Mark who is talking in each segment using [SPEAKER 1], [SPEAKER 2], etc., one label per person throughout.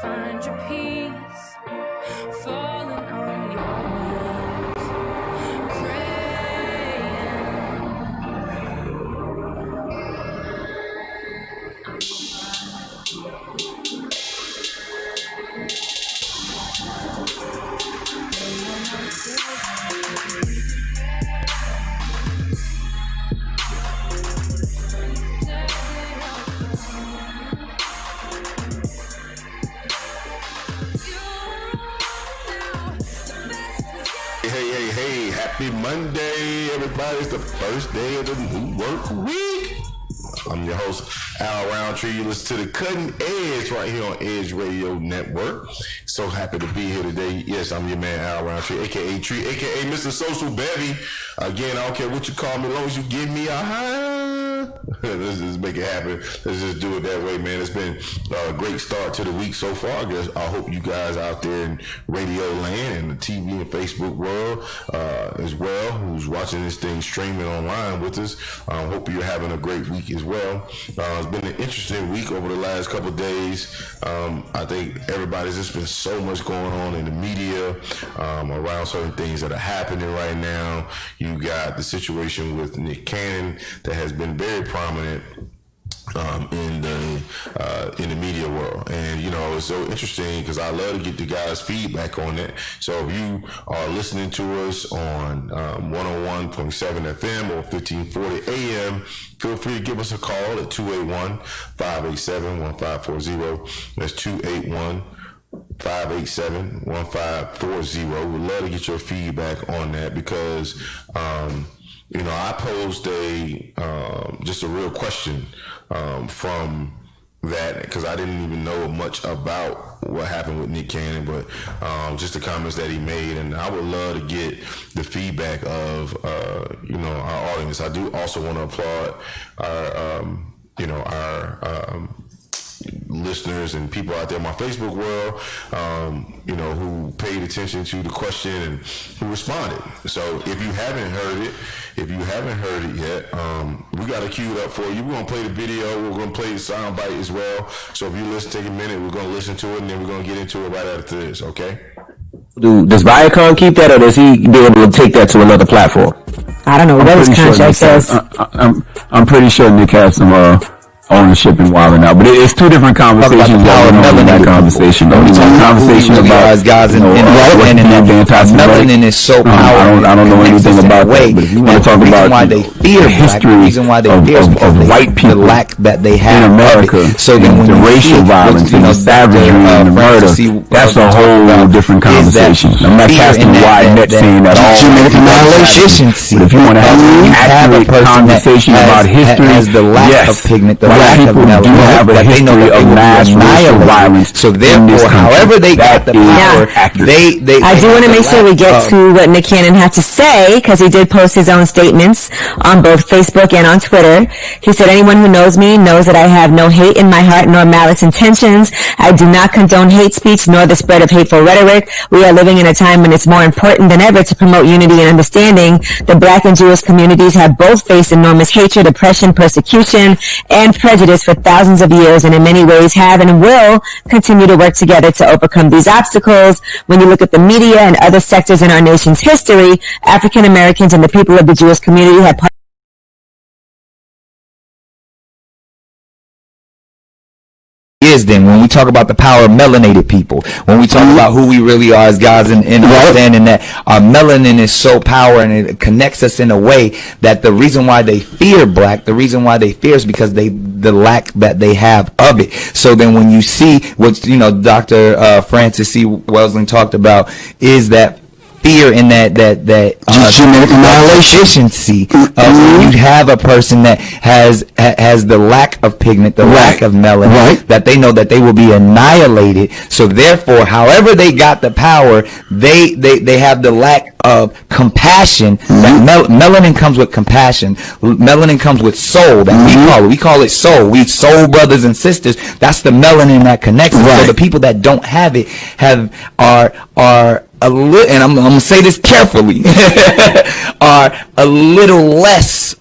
[SPEAKER 1] find your peace, falling on your knees,
[SPEAKER 2] Hey, happy Monday, everybody. It's the first day of the new work week. I'm your host, Al Roundtree. You listen to the Cutting Edge right here on Edge Radio Network. So happy to be here today. Yes, I'm your man, Al Roundtree, a.k.a. Tree, a.k.a. Mr. Social Bevy. Again, I don't care what you call me, as long as you give me a high. Let's just make it happen. Let's just do it that way, man. It's been a great start to the week so far. I hope you guys out there in radio land and the TV and Facebook world as well, who's watching this thing streaming online with us. Hope you're having a great week as well. It's been an interesting week over the last couple of days. I think everybody's just been so much going on in the media around certain things that are happening right now. You got the situation with Nick Cannon that has been very prominent in the media world, and you know, it's so interesting because I love to get the guys' feedback on that. So if you are listening to us on 101.7 FM or 1540 AM, feel free to give us a call at 281-587-1540. That's 281-587-1540. We'd love to get your feedback on that because you know, I posed just a real question from that because I didn't even know much about what happened with Nick Cannon, but just the comments that he made, and I would love to get the feedback of you know, our audience. I do also want to applaud our you know, our listeners and people out there in my Facebook world, you know, who paid attention to the question and who responded. So if you haven't heard it yet, we got it queued up for you. We're going to play the video. We're going to play the sound bite as well. So if you listen, take a minute. We're going to listen to it, and then we're going to get into it right after this, okay?
[SPEAKER 3] Does Viacom keep that, or does he be able to take that to another platform?
[SPEAKER 4] I don't know what his contract says.
[SPEAKER 5] I'm pretty sure Nick has some ownership in Wilder now, but it's two different conversations. That conversation, though. Conversation about guys and
[SPEAKER 6] melanin is so powerful.
[SPEAKER 5] I don't know anything about that, but if you want to talk about the history of white people,
[SPEAKER 6] the lack that they have
[SPEAKER 5] in America,
[SPEAKER 6] so then when
[SPEAKER 5] the racial violence and the savagery and the murder, that's a whole different conversation. I'm not casting a wide net saying that all
[SPEAKER 6] efficiency.
[SPEAKER 5] But if you want to have an accurate conversation about history,
[SPEAKER 6] as the lack of pigment, the
[SPEAKER 5] black people do have a history of mass racial violence.
[SPEAKER 6] So therefore, however they got the power, they
[SPEAKER 4] I do want to make sure we get to what Nick Cannon had to say, because he did post his own statements on both Facebook and on Twitter. He said, "Anyone who knows me knows that I have no hate in my heart nor malice intentions. I do not condone hate speech nor the spread of hateful rhetoric. We are living in a time when it's more important than ever to promote unity and understanding. The black and Jewish communities have both faced enormous hatred, oppression, persecution, and prejudice for thousands of years, and in many ways have and will continue to work together to overcome these obstacles. When you look at the media and other sectors in our nation's history, African Americans and the people of the Jewish community have
[SPEAKER 6] then when we talk about the power of melanated people, when we talk about who we really are as guys and understanding that our melanin is so powerful and it connects us in a way that the reason why they fear black, the reason why they fear is because the lack that they have of it. So then when you see what, you know, Dr. Francis C. Welsing talked about is that fear in that efficiency of you have a person that has the lack of pigment, the lack of melanin, that they know that they will be annihilated. So therefore, however they got the power, they have the lack of compassion. That melanin comes with compassion. Melanin comes with soul. That we call it soul. We soul brothers and sisters. That's the melanin that connects us. So the people that don't have it are a little, and I'm going to say this carefully, are a little less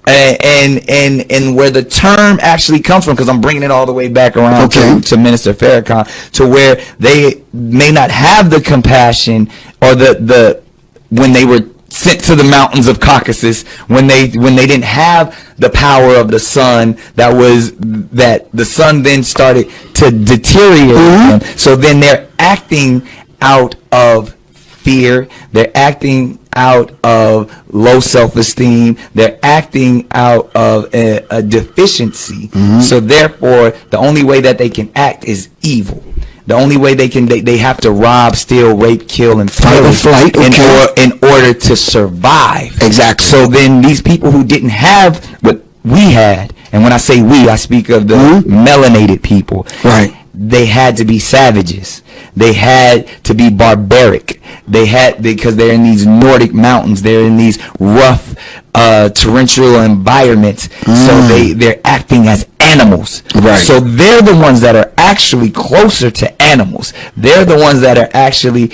[SPEAKER 6] and where the term actually comes from, because I'm bringing it all the way back around to Minister Farrakhan, to where they may not have the compassion or the when they were sent to the mountains of Caucasus, when they didn't have the power of the sun, that the sun then started to deteriorate them. So then they're acting out of fear, they're acting out of low self-esteem, they're acting out of a deficiency. So therefore, the only way that they can act is evil. The only way they have to rob, steal, rape, kill, and fight or flight in order to survive. Exactly. So then these people who didn't have what we had, and when I say we, I speak of the melanated people. Right. They had to be savages. They had to be barbaric. Because they're in these Nordic mountains. They're in these rough, torrential environments. So they're acting as animals. Right. So they're the ones that are actually closer to animals. They're the ones that are actually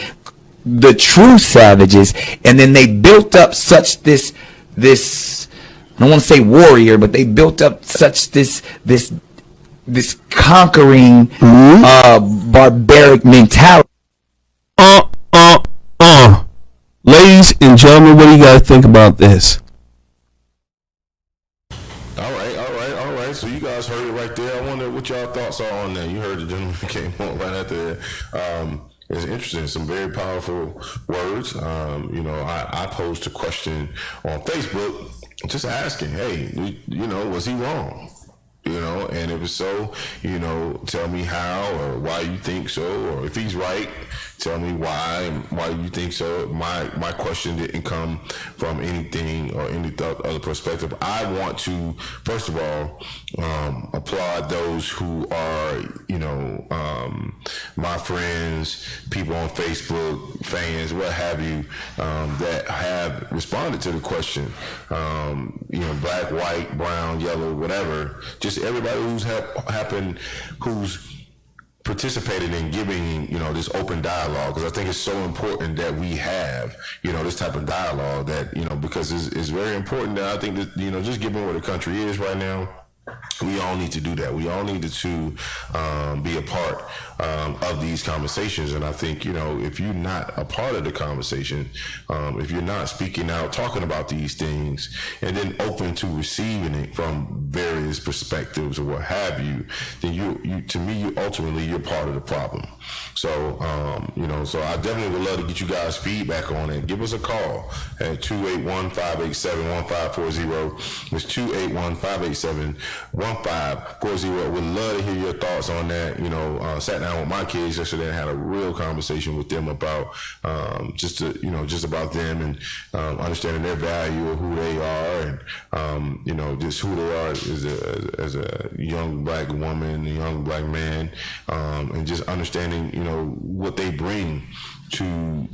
[SPEAKER 6] the true savages. And then they built up such this, I don't want to say warrior, but they built up such this conquering, barbaric mentality.
[SPEAKER 7] Ladies and gentlemen, what do you guys think about this?
[SPEAKER 2] All right. So you guys heard it right there. I wonder what y'all thoughts are on that. You heard the gentleman came on right after that. It's interesting. Some very powerful words. I posed a question on Facebook, just asking, hey, was he wrong? And if so, tell me how or why you think so, or if he's right, tell me why you think so. My question didn't come from anything or any other perspective. I want to, first of all, applaud those who are, my friends, people on Facebook, fans, what have you, that have responded to the question. Black, white, brown, yellow, whatever. Just everybody who's who's participated in giving, this open dialogue, because I think it's so important that we have, this type of dialogue that, because it's very important that I think that, just given where the country is right now, we all need to do that. We all need to be a part of these conversations. And I think, if you're not a part of the conversation, if you're not speaking out, talking about these things, and then open to receiving it from various perspectives or what have you, then you to me, you're part of the problem. So, so I definitely would love to get you guys feedback on it. Give us a call at 281-587-1540. It's 281-587-1540. Would love to hear your thoughts on that. Sat down with my kids yesterday and had a real conversation with them about just about them and understanding their value of who they are and just who they are as a young black woman, a young black man, and just understanding what they bring to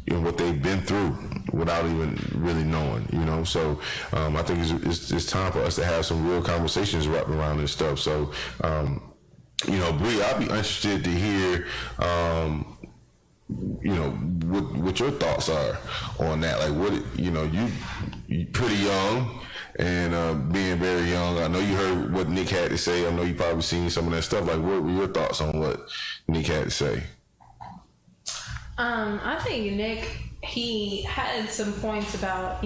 [SPEAKER 2] what they've been through without even really knowing, so I think it's time for us to have some real conversations wrapped around this stuff. So Bree, I'd be interested to hear what your thoughts are on that. Like, what you pretty young and being very young, I know you heard what Nick had to say. I know you probably seen some of that stuff. Like, what were your thoughts on what Nick had to say?
[SPEAKER 8] I think Nick, he had some points about,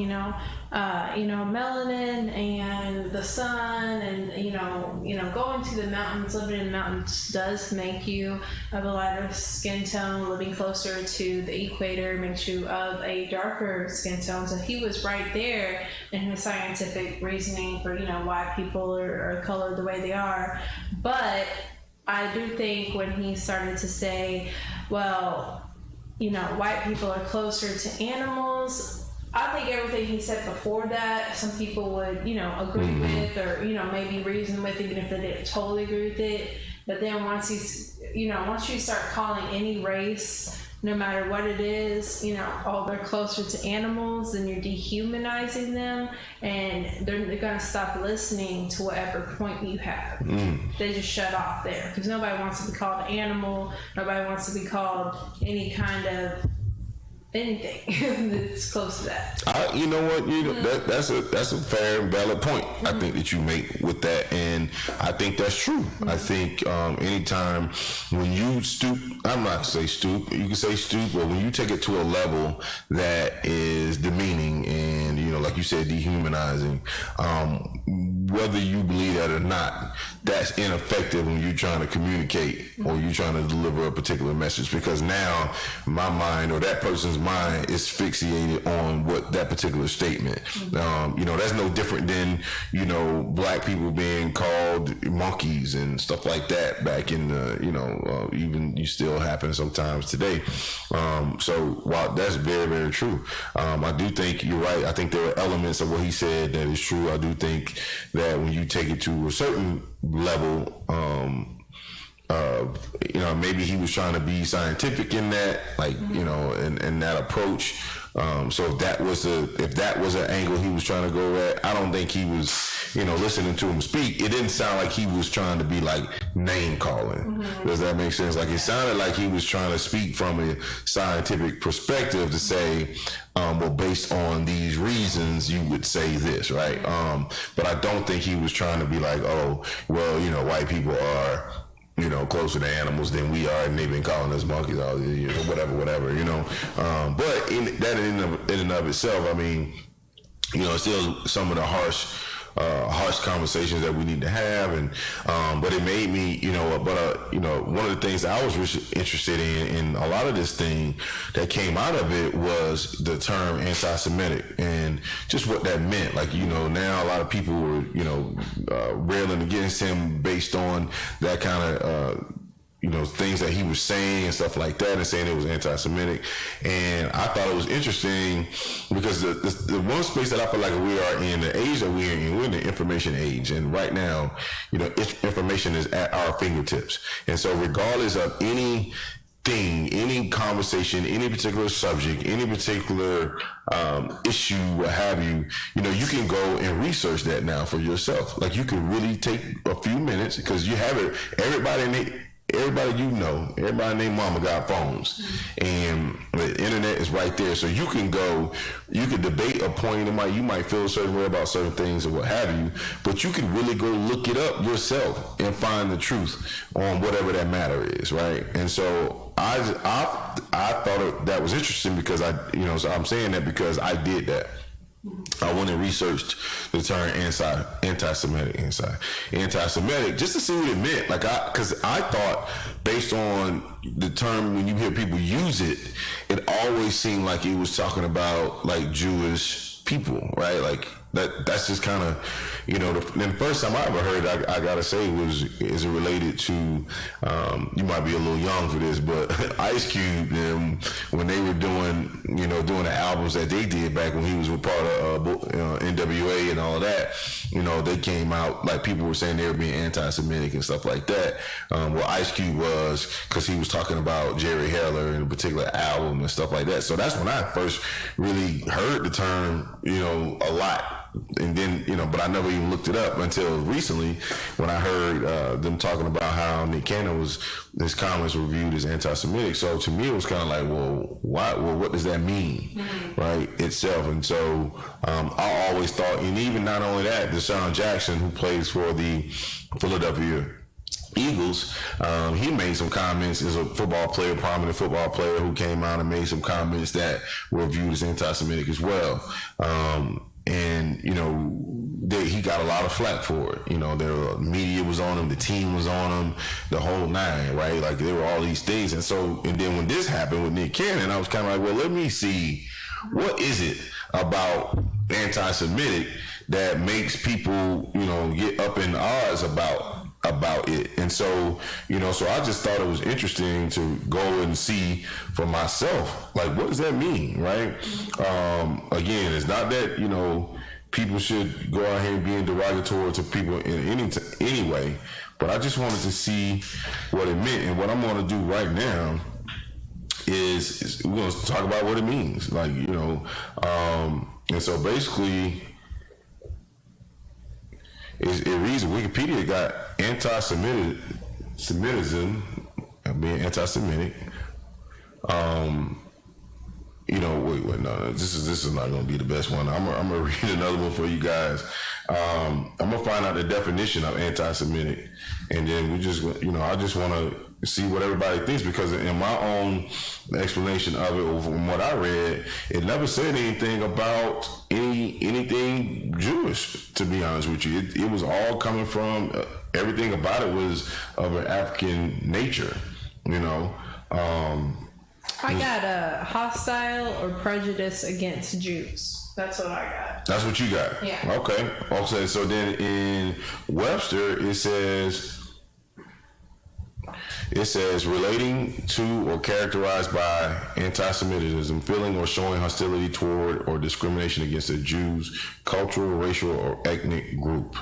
[SPEAKER 8] melanin and the sun and, going to the mountains, living in the mountains does make you of a lighter skin tone. Living closer to the equator makes you of a darker skin tone. So he was right there in his scientific reasoning for, why people are colored the way they are. But I do think when he started to say, well, white people are closer to animals, I think everything he said before that, some people would, agree with or, maybe reason with, even if they didn't totally agree with it. But then once once you start calling any race, no matter what it is, they're closer to animals, then you're dehumanizing them, and they're going to stop listening to whatever point you have. They just shut off there, because nobody wants to be called an animal. Nobody wants to be called any kind of anything that's close to that.
[SPEAKER 2] You know what? That's a fair and valid point. I think that you make with that, and I think that's true. I think anytime when you stoop, I'm not to say stoop. You can say stoop, but when you take it to a level that is demeaning and like you said, dehumanizing, whether you believe that or not, that's ineffective when you're trying to communicate or you're trying to deliver a particular message. Because now my mind or that person's mind is fixated on what that particular statement. That's no different than black people being called monkeys and stuff like that back in the even you still happen sometimes today. So while that's very, very true, I do think you're right. I think there are elements of what he said that is true. I do think that when you take it to a certain level, maybe he was trying to be scientific in that, in that approach. So if that was an angle he was trying to go at, I don't think he was, listening to him speak. It didn't sound like he was trying to be like name calling. Does that make sense? Like it sounded like he was trying to speak from a scientific perspective to say, well, based on these reasons, you would say this, right? But I don't think he was trying to be like, oh, well, white people are closer to animals than we are, and they've been calling us monkeys all these years, or whatever. But in and of itself, I mean, it's still some of the harsh conversations that we need to have, and but it made me, one of the things that I was interested in a lot of this thing that came out of it was the term anti-Semitic and just what that meant. Like, now a lot of people were, railing against him based on that kind of, things that he was saying and stuff like that, and saying it was anti-Semitic. And I thought it was interesting because the one space that I feel like we are in, the age that we're in the information age. And right now, information is at our fingertips. And so regardless of any conversation, any particular subject, any particular issue, what have you, you can go and research that now for yourself. Like, you can really take a few minutes because you have it. Everybody named mama got phones, and the internet is right there. So you can debate a point. You might feel a certain way about certain things or what have you, but you can really go look it up yourself and find the truth on whatever that matter is, right? And so I thought that was interesting because so I'm saying that because I did that. I went and researched the term anti-Semitic just to see what it meant. Because I thought, based on the term, when you hear people use it, it always seemed like it was talking about like Jewish people, right? Like that's just kind of, the first time I ever heard it, I gotta say, is it related to, you might be a little young for this, but Ice Cube, when they were doing the albums that they did back when he was a part of NWA and all of that, they came out, like, people were saying they were being anti-Semitic and stuff like that. Well, Ice Cube was, because he was talking about Jerry Heller in a particular album and stuff like that. So that's when I first really heard the term, a lot. And then, but I never even looked it up until recently when I heard them talking about how Nick Cannon his comments were viewed as anti-Semitic. So to me, it was kind of like, well, why? Well, what does that mean, right, itself? And so I always thought, and even not only that, Deshaun Jackson, who plays for the Philadelphia Eagles, he made some comments as a prominent football player who came out and made some comments that were viewed as anti-Semitic as well. And he got a lot of flack for it. The media was on him, the team was on him, the whole nine, right? Like, there were all these things. And then when this happened with Nick Cannon, I was kind of like, well, let me see, what is it about anti-Semitic that makes people, get up in odds about it. And so, so I just thought it was interesting to go and see for myself, like, what does that mean, right? Again, it's not that, people should go out here being derogatory to people in any way, but I just wanted to see what it meant. And what I'm going to do right now is we're going to talk about what it means. Like, and so basically, it reads, Wikipedia got anti-Semitism, being anti-Semitic, wait, no, this is not gonna be the best one. I'm gonna read another one for you guys. I'm gonna find out the definition of anti-Semitic, and then I just want to see what everybody thinks, because in my own explanation of it, or from what I read, it never said anything about anything Jewish. To be honest with you, it was all coming from everything about it was of an African nature.
[SPEAKER 8] I got a hostile or prejudice against Jews. That's what I got.
[SPEAKER 2] That's what you got?
[SPEAKER 8] Yeah.
[SPEAKER 2] Okay. So then in Webster, it says relating to or characterized by anti-Semitism, feeling or showing hostility toward or discrimination against a Jew's cultural, racial, or ethnic group.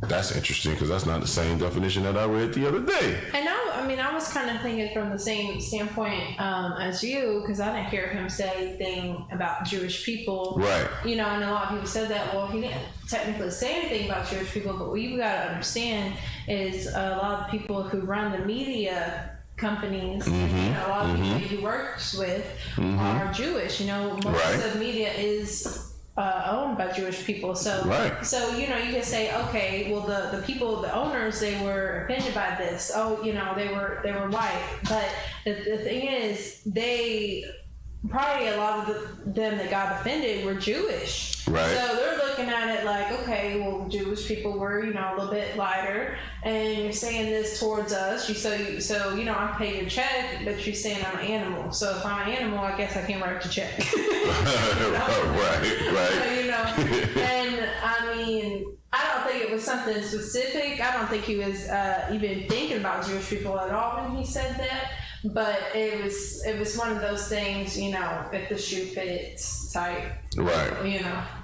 [SPEAKER 2] That's interesting, because that's not the same definition that I read the other day.
[SPEAKER 8] And I was kind of thinking from the same standpoint as you, because I didn't hear him say anything about Jewish people.
[SPEAKER 2] Right.
[SPEAKER 8] And a lot of people said that. Well, he didn't technically say anything about Jewish people, but what you've got to understand is a lot of people who run the media companies, a lot of people he works with are Jewish. Most of the media is owned by Jewish people, so you can say, okay, well the people, the owners, they were offended by this. They were white, but the thing is, probably a lot of them that got offended were Jewish.
[SPEAKER 2] Right.
[SPEAKER 8] So they're looking at it like, okay, well, Jewish people were, a little bit lighter, and you're saying this towards us. I pay your check, but you're saying I'm an animal. So if I'm an animal, I guess I can't write the check.
[SPEAKER 2] Right.
[SPEAKER 8] And I don't think it was something specific. I don't think he was even thinking about Jewish people at all when he said that. But it was one of those things, if the shoe fits tight.
[SPEAKER 2] Right.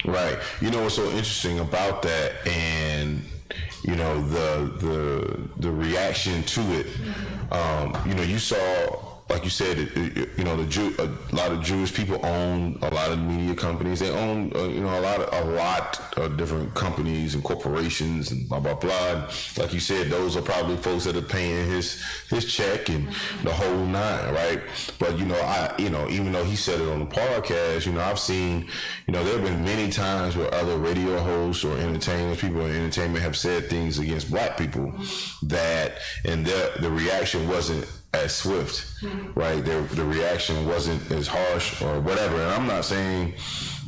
[SPEAKER 2] Right. What's so interesting about that, and the reaction to it, you saw, like you said, a lot of Jewish people own a lot of media companies. They own, a lot of different companies and corporations and blah blah blah. Like you said, those are probably folks that are paying his check and the whole nine, right? But even though he said it on the podcast, I've seen, there have been many times where other radio hosts or people in entertainment have said things against black people and the reaction wasn't as swift, right? The reaction wasn't as harsh or whatever. And I'm not saying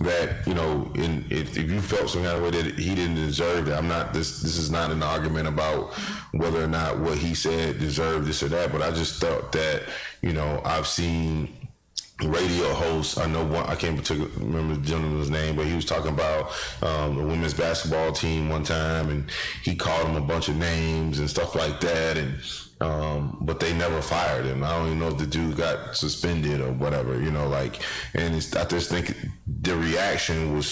[SPEAKER 2] that, if you felt some kind of way that he didn't deserve that, this is not an argument about whether or not what he said deserved this or that, but I just thought that, I've seen radio hosts. I know one, I can't remember the gentleman's name, but he was talking about the women's basketball team one time, and he called them a bunch of names and stuff like that, and but they never fired him. I don't even know if the dude got suspended or whatever, and I just think the reaction was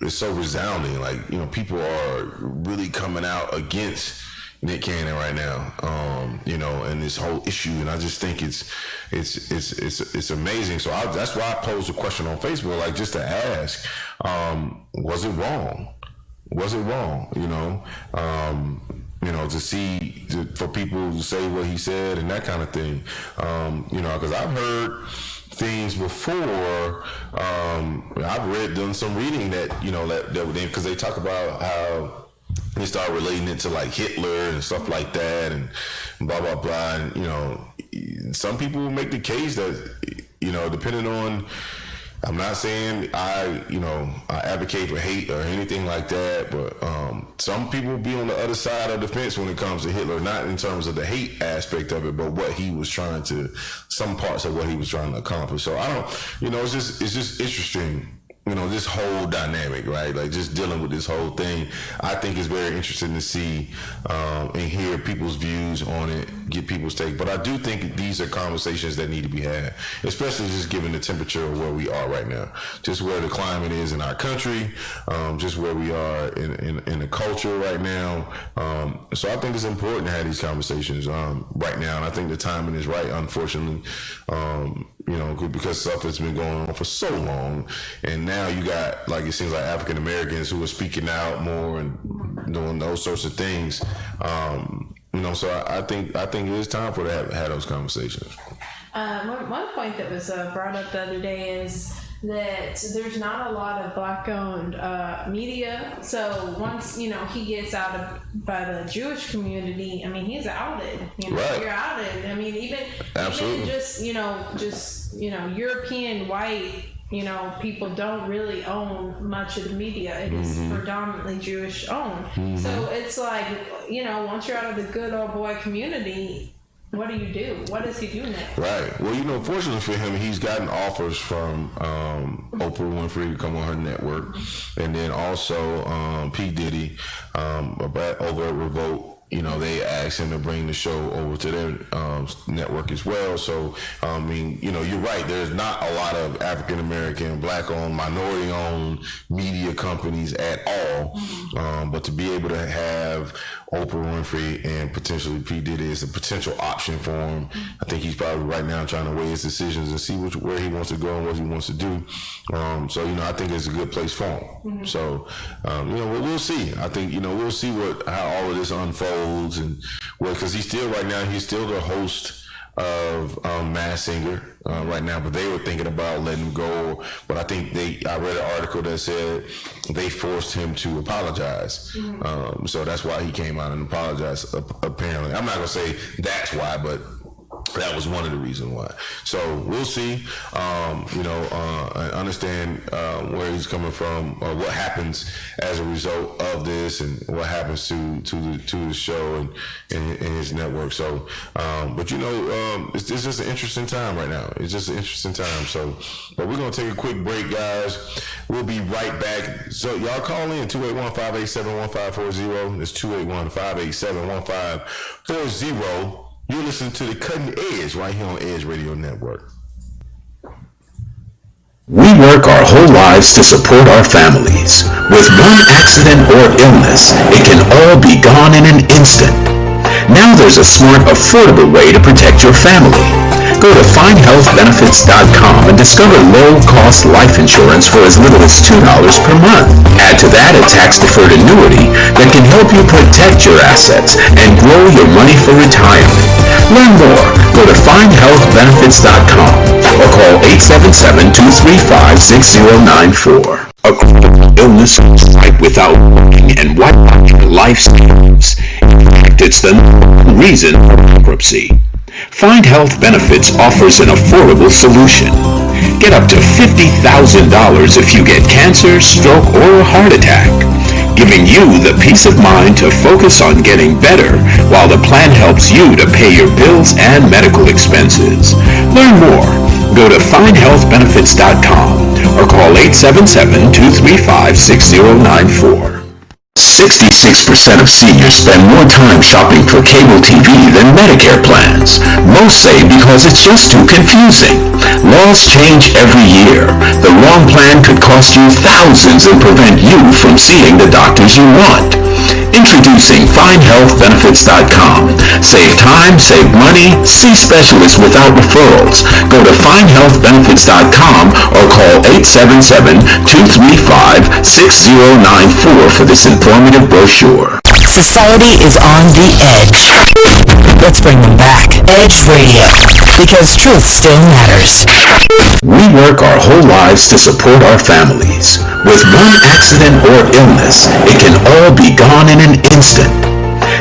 [SPEAKER 2] it's so resounding. Like, people are really coming out against Nick Cannon right now, and this whole issue, and I just think it's amazing. So that's why I posed a question on Facebook, like, just to ask, was it wrong? Was it wrong? For people to say what he said and that kind of thing, because I've heard things before. I've done some reading that because they talk about how they start relating it to like Hitler and stuff like that and blah blah blah, and some people will make the case that depending on, I'm not saying I advocate for hate or anything like that, but some people will be on the other side of the fence when it comes to Hitler, not in terms of the hate aspect of it, but what he was some parts of what he was trying to accomplish. So I don't, it's just interesting. This whole dynamic, right? Like, just dealing with this whole thing, I think is very interesting to see and hear people's views on it, get people's take. But I do think these are conversations that need to be had, especially just given the temperature of where we are right now, just where the climate is in our country, just where we are in the culture right now. So I think it's important to have these conversations right now, and I think the timing is right, unfortunately. Because stuff has been going on for so long, and now you got, like, it seems like African Americans who are speaking out more and doing those sorts of things. So I think it is time for to have those conversations.
[SPEAKER 8] One point that was brought up the other day is that there's not a lot of black-owned media. So once he gets by the Jewish community, I mean, he's outed.
[SPEAKER 2] Right.
[SPEAKER 8] You're outed. I mean, even just European white people don't really own much of the media. It is predominantly Jewish owned. So it's like once you're out of the good old boy community, what do you do? What does he do next?
[SPEAKER 2] Right. Well, fortunately for him, he's gotten offers from Oprah Winfrey to come on her network, and then also P. Diddy over at Revolt. They asked him to bring the show over to their network as well. So, I mean, you're right. There's not a lot of African American, black-owned, minority-owned media companies at all. But to be able to have Oprah Winfrey and potentially P. Diddy is a potential option for him. I think he's probably right now trying to weigh his decisions and see where he wants to go and what he wants to do. So, I think it's a good place for him. So, we'll see. I think, we'll see how all of this unfolds. And because he's still the host of Masked Singer right now, but they were thinking about letting him go. But I think I read an article that said they forced him to apologize. So that's why he came out and apologized. Apparently, I'm not gonna say that's why, but that was one of the reasons why. So we'll see, understand where he's coming from, or what happens as a result of this, and what happens to the show and his network. So, but it's just an interesting time right now. It's just an interesting time. So, but we're gonna take a quick break, guys. We'll be right back. So y'all call in 281-587-1540. It's 281-587-1540. You're listening to The Cutting Edge right here on Edge Radio Network.
[SPEAKER 9] We work our whole lives to support our families. With one accident or illness, it can all be gone in an instant. Now there's a smart, affordable way to protect your family. Go to findhealthbenefits.com and discover low-cost life insurance for as little as $2 per month. Add to that a tax-deferred annuity that can help you protect your assets and grow your money for retirement. Learn more. Go to findhealthbenefits.com or call 877-235-6094. A critical illness strike without warning and wipe out your life savings. In fact, it's the reason for bankruptcy. Find Health Benefits offers an affordable solution. Get up to $50,000 if you get cancer, stroke, or a heart attack, giving you the peace of mind to focus on getting better while the plan helps you to pay your bills and medical expenses. Learn more. Go to findhealthbenefits.com or call 877-235-6094. 66% of seniors spend more time shopping for cable TV than Medicare plans. Most say because it's just too confusing. Laws change every year. The wrong plan could cost you thousands and prevent you from seeing the doctors you want. Introducing FindHealthBenefits.com. Save time, save money, see specialists without referrals. Go to FindHealthBenefits.com or call 877-235-6094 for this informative brochure.
[SPEAKER 10] Society is on the edge. Let's bring them back. Edge Radio. Because truth still matters.
[SPEAKER 9] We work our whole lives to support our families. With one accident or illness, it can all be gone in an instant.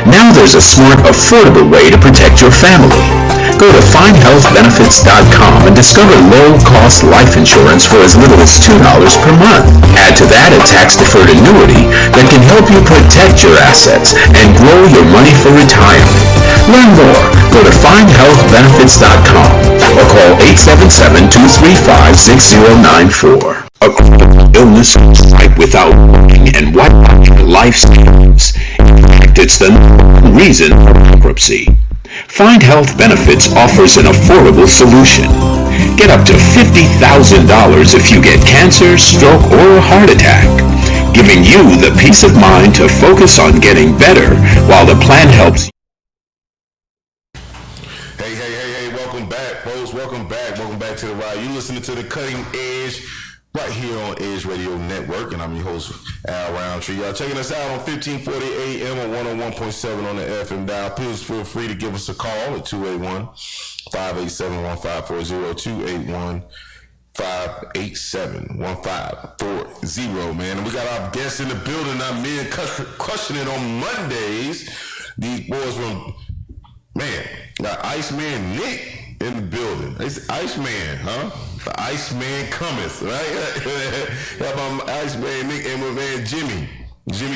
[SPEAKER 9] Now there's a smart, affordable way to protect your family. Go to findhealthbenefits.com and discover low-cost life insurance for as little as $2 per month. Add to that a tax-deferred annuity that can help you protect your assets and grow your money for retirement. Learn more. Go to findhealthbenefits.com or call 877-235-6094. A critical illness strike without warning and wipe out your life savings. In fact, it's the reason for bankruptcy. Find Health Benefits offers an affordable solution. Get up to $50,000 if you get cancer, stroke, or a heart attack, giving you the peace of mind to focus on getting better while the plan helps you.
[SPEAKER 2] Hey, welcome back, folks. Welcome back to the ride. You're listening to The Cutting Edge right here on Edge Radio Network, and I'm your host, Al Roundtree. Y'all checking us out on 1540 AM or 101.7 on the FM dial. Please feel free to give us a call at 587-1540, 281-587-1540, man. And we got our guests in the building. I'm men crushing it on Mondays. These boys from, man, got Iceman Nick in the building. It's Iceman, huh? The Iceman cometh, right? Have my Iceman Nick and my man Jimmy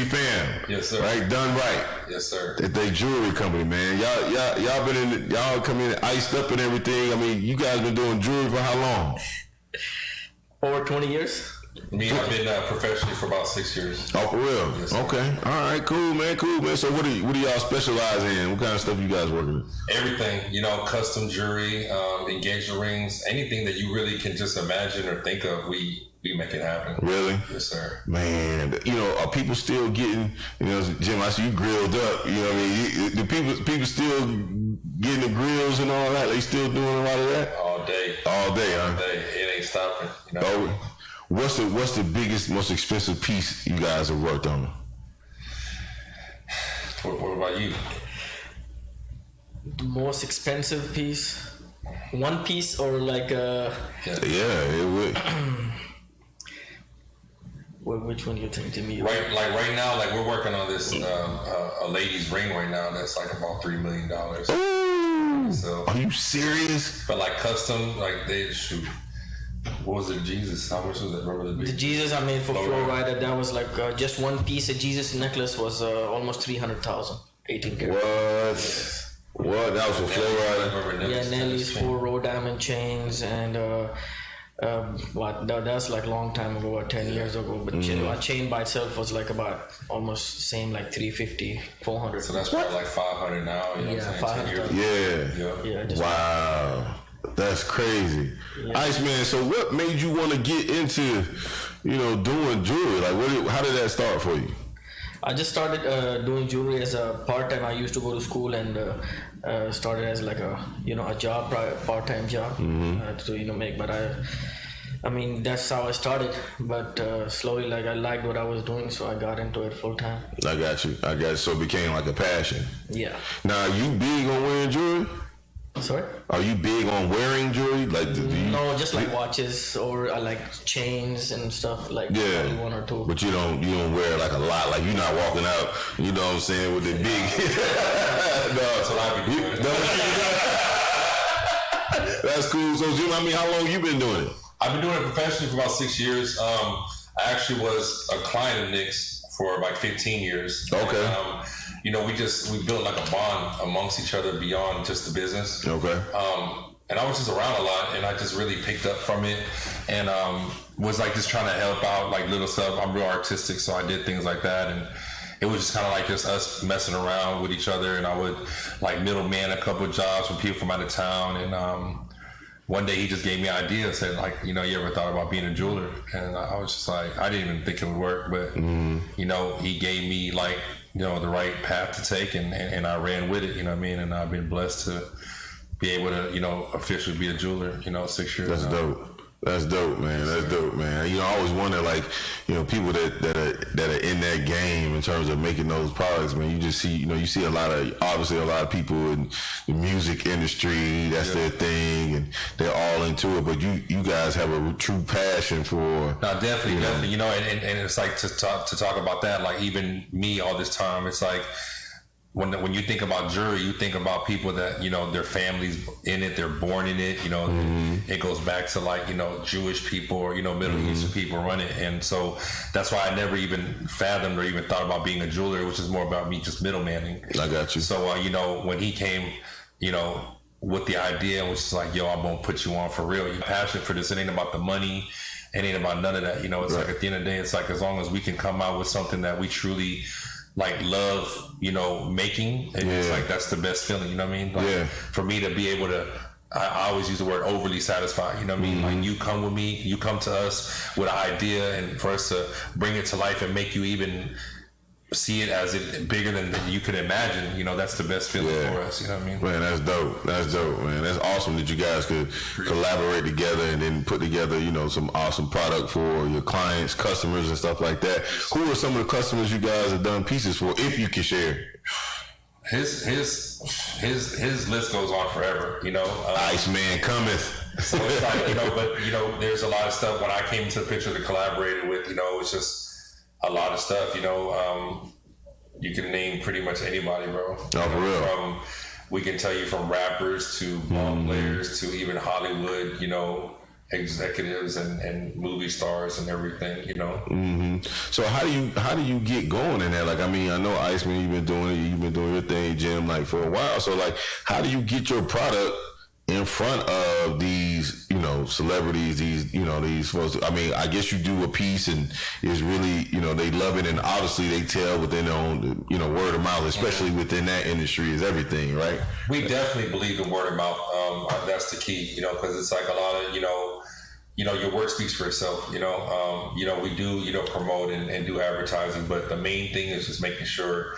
[SPEAKER 2] Fam.
[SPEAKER 11] Yes, sir.
[SPEAKER 2] Right, done right.
[SPEAKER 11] Yes, sir.
[SPEAKER 2] It's they jewelry company, man. Y'all been in, y'all come in iced up and everything. I mean, you guys been doing jewelry for how long?
[SPEAKER 12] Over 20 years.
[SPEAKER 11] Me, I've been professionally for about 6 years.
[SPEAKER 2] Oh, for real?
[SPEAKER 11] Yes,
[SPEAKER 2] okay. All right. Cool, man. So what do y'all specialize in? What kind of stuff you guys working with?
[SPEAKER 11] Everything. Custom jewelry, engagement rings, anything that you really can just imagine or think of, we make it happen.
[SPEAKER 2] Really?
[SPEAKER 11] Yes, sir.
[SPEAKER 2] Man, are people still getting, Jim, I see you grilled up, you know what I mean? The people still getting the grills and all that? They still doing a lot of that?
[SPEAKER 11] All day, huh?
[SPEAKER 2] All day.
[SPEAKER 11] It ain't stopping.
[SPEAKER 2] What's the biggest, most expensive piece you guys have worked on?
[SPEAKER 11] What about you?
[SPEAKER 12] The most expensive piece? One piece or like
[SPEAKER 2] Yeah, it would.
[SPEAKER 12] Well, which one do you think to me?
[SPEAKER 11] Right now, we're working on this a lady's ring right now that's like about $3 million.
[SPEAKER 2] Ooh,
[SPEAKER 11] so
[SPEAKER 2] are you serious?
[SPEAKER 11] But like custom, like they shoot. What was it, Jesus? How much was it? Remember
[SPEAKER 12] the Jesus I made for Flo Rida? That was like just one piece. A Jesus necklace was almost 300,000. 18 karat.
[SPEAKER 2] What? That was for Flo Rida?
[SPEAKER 12] Yeah, Nelly's 4 row diamond chains and. That's like a long time ago, 10 years ago. But a chain by itself was like about almost same, like 350, 400.
[SPEAKER 11] So that's probably like 500 now.
[SPEAKER 12] Yeah, 500.
[SPEAKER 2] Yeah. Wow, that's crazy. Yeah. Iceman, so what made you want to get into, doing jewelry? Like, how did that start for you?
[SPEAKER 12] I just started doing jewelry as a part-time. I used to go to school and started as like a job, part-time job to make. But I mean that's how I started. But slowly, like I liked what I was doing, so I got into it full time.
[SPEAKER 2] I got you. So it became like a passion.
[SPEAKER 12] Yeah.
[SPEAKER 2] Now, are you big on wearing jewelry?
[SPEAKER 12] Sorry?
[SPEAKER 2] Are you big on wearing jewelry? Like,
[SPEAKER 12] no, just like watches or I like chains and stuff. Like one or two.
[SPEAKER 2] But you don't wear like a lot. Like you're not walking out. You know what I'm saying with the big.
[SPEAKER 11] That's what I be doing.
[SPEAKER 2] That's cool. So Jim, how long you been doing it?
[SPEAKER 11] I've been doing it professionally for about 6 years. I actually was a client of Nick's for like 15 years.
[SPEAKER 2] Okay.
[SPEAKER 11] And, we built like a bond amongst each other beyond just the business.
[SPEAKER 2] Okay.
[SPEAKER 11] And I was just around a lot, and I just really picked up from it, and was like just trying to help out like little stuff. I'm real artistic, so I did things like that, and it was just kind of like just us messing around with each other. And I would like middleman a couple of jobs from people from out of town, and one day he just gave me an idea, said like, you ever thought about being a jeweler? And I was just like, I didn't even think it would work, but he gave me like the right path to take, and I ran with it. You know what I mean? And I've been blessed to be able to officially be a jeweler. 6 years.
[SPEAKER 2] That's dope. That's dope, man. That's dope, man. I always wonder, like, people that are in that game in terms of making those products, man. You just see, you see obviously a lot of people in the music industry. That's their thing, and they're all into it. But you guys have a true passion for.
[SPEAKER 11] No, definitely. And it's like to talk about that. Like even me, all this time, it's like. When you think about jewelry, you think about people that, their families in it, they're born in it, it goes back to like, Jewish people or, Middle Eastern people run it. And so that's why I never even fathomed or even thought about being a jeweler, which is more about me just middlemaning.
[SPEAKER 2] I got you.
[SPEAKER 11] So, when he came, with the idea, which is like, I'm going to put you on for real. You're passionate for this. It ain't about the money. It ain't about none of that. It's like at the end of the day, it's like as long as we can come out with something that we truly like love, making, and it's like that's the best feeling, you know what I mean? Like for me to be able to, I always use the word overly satisfied, you know what I mean? Like you come with me, you come to us with an idea, and for us to bring it to life and make you even see it as it bigger than you could imagine, that's the best feeling for us, you know what I mean?
[SPEAKER 2] Man, that's dope, man. That's awesome that you guys could collaborate together and then put together, some awesome product for your clients, customers, and stuff like that. Who are some of the customers you guys have done pieces for, if you can share?
[SPEAKER 11] His his list goes on forever.
[SPEAKER 2] Iceman cometh.
[SPEAKER 11] So it's like, but there's a lot of stuff. When I came into the picture to collaborate with, it's just a lot of stuff. You can name pretty much anybody, bro.
[SPEAKER 2] Oh, for real.
[SPEAKER 11] We can tell you from rappers to ball players to even Hollywood, executives and movie stars and everything,
[SPEAKER 2] So how do you get going in that? Like, I mean, I know Iceman, you've been doing your thing, Jim, like for a while. So like, how do you get your product in front of these, celebrities, these folks? I mean, I guess you do a piece and it's really, they love it, and obviously they tell within their own, word of mouth, especially within that industry, is everything, right?
[SPEAKER 11] We definitely believe in word of mouth. That's the key, because it's like a lot of, your work speaks for itself. We do, promote and do advertising, but the main thing is just making sure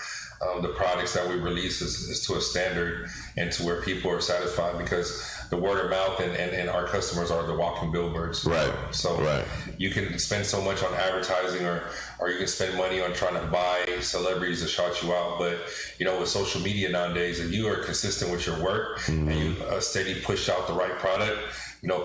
[SPEAKER 11] the products that we release is to a standard and to where people are satisfied, because the word of mouth and our customers are the walking billboards.
[SPEAKER 2] Right.
[SPEAKER 11] So you can spend so much on advertising or you can spend money on trying to buy celebrities to shout you out. But, with social media nowadays, if you are consistent with your work and you steady push out the right product,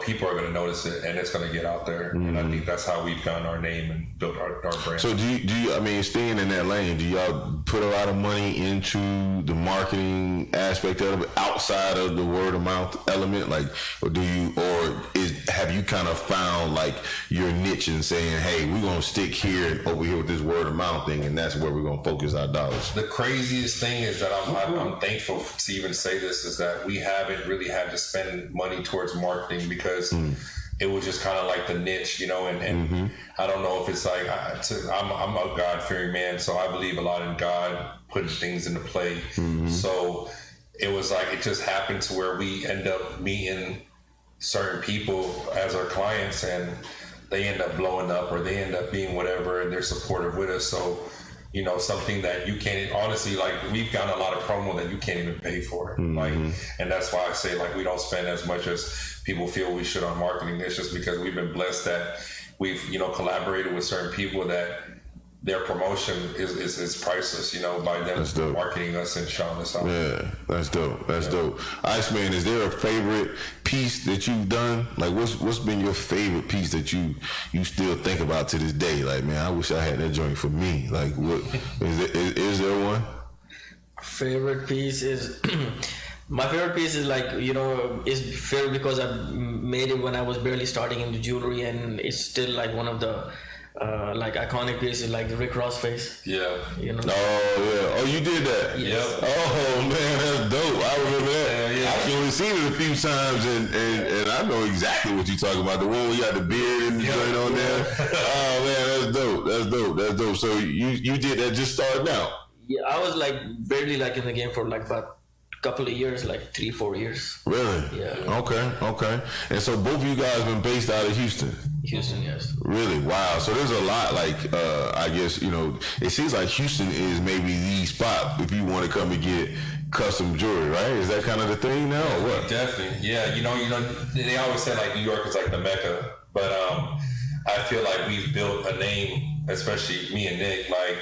[SPEAKER 11] people are going to notice it and it's going to get out there. And I think that's how we've gotten our name and built our brand.
[SPEAKER 2] So do you, I mean, staying in that lane, do y'all put a lot of money into the marketing aspect of it outside of the word of mouth element? Like, or have you kind of found like your niche and saying, hey, we're going to stick here and over here with this word of mouth thing, and that's where we're going to focus our dollars?
[SPEAKER 11] The craziest thing is that I'm thankful to even say this, is that we haven't really had to spend money towards marketing, because it was just kind of like the niche, and I don't know if it's like, I'm a God-fearing man, so I believe a lot in God putting things into play. So it was like, it just happened to where we end up meeting certain people as our clients, and they end up blowing up or they end up being whatever, and they're supportive with us. So, something that you can't, honestly, like, we've gotten a lot of promo that you can't even pay for. Like, and that's why I say, like, we don't spend as much as people feel we should on marketing. It's just because we've been blessed that we've, collaborated with certain people that their promotion is priceless, by them marketing us and showing us out.
[SPEAKER 2] Yeah, that's dope. That's dope. Iceman, is there a favorite piece that you've done? Like, what's been your favorite piece that you still think about to this day? Like, man, I wish I had that joint for me. Like, what is there one?
[SPEAKER 12] Favorite piece is my favorite piece is like, is favorite because I made it when I was barely starting into jewelry, and it's still like one of the like iconic pieces, like the Rick Ross face.
[SPEAKER 11] Yeah.
[SPEAKER 2] Oh yeah. Oh, you did that.
[SPEAKER 12] Yes.
[SPEAKER 2] Oh man, that's dope. I remember that. I've only seen it a few times, and I know exactly what you're talking about. The one where you got the beard and the joint on there. Oh man, that's dope. That's dope. So you did that just starting out.
[SPEAKER 12] Yeah, I was like barely like in the game for like about couple of years, like 3-4 years.
[SPEAKER 2] Really?
[SPEAKER 12] Yeah.
[SPEAKER 2] Okay. And so both of you guys been based out of Houston?
[SPEAKER 12] Houston, yes.
[SPEAKER 2] Really? Wow. So there's a lot, like, I guess, it seems like Houston is maybe the spot if you want to come and get custom jewelry, right? Is that kind of the thing now, or what?
[SPEAKER 11] Definitely. Yeah, they always say like New York is like the Mecca, but I feel like we've built a name, especially me and Nick, like,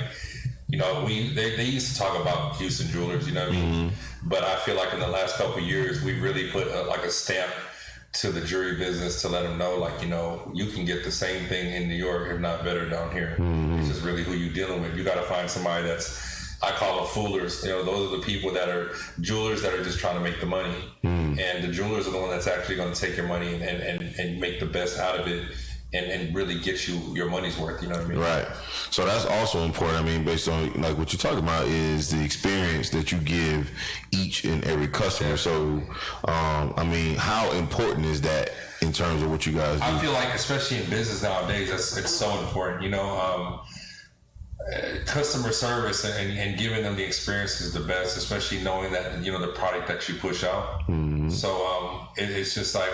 [SPEAKER 11] they used to talk about Houston jewelers, you know what I mean? But I feel like in the last couple of years, we really put a stamp to the jewelry business to let them know, like, you can get the same thing in New York, if not better, down here. It's just really who you're dealing with. You got to find somebody that's, I call them foolers. Those are the people that are jewelers that are just trying to make the money. And the jewelers are the one that's actually going to take your money and make the best out of it. And really get you your money's worth, you know what I mean?
[SPEAKER 2] Right. So that's also important. I mean, based on like what you're talking about is the experience that you give each and every customer. So, I mean, how important is that in terms of what you guys do?
[SPEAKER 11] I feel like, especially in business nowadays, it's so important. Customer service and giving them the experience is the best, especially knowing that the product that you push out. So it's just like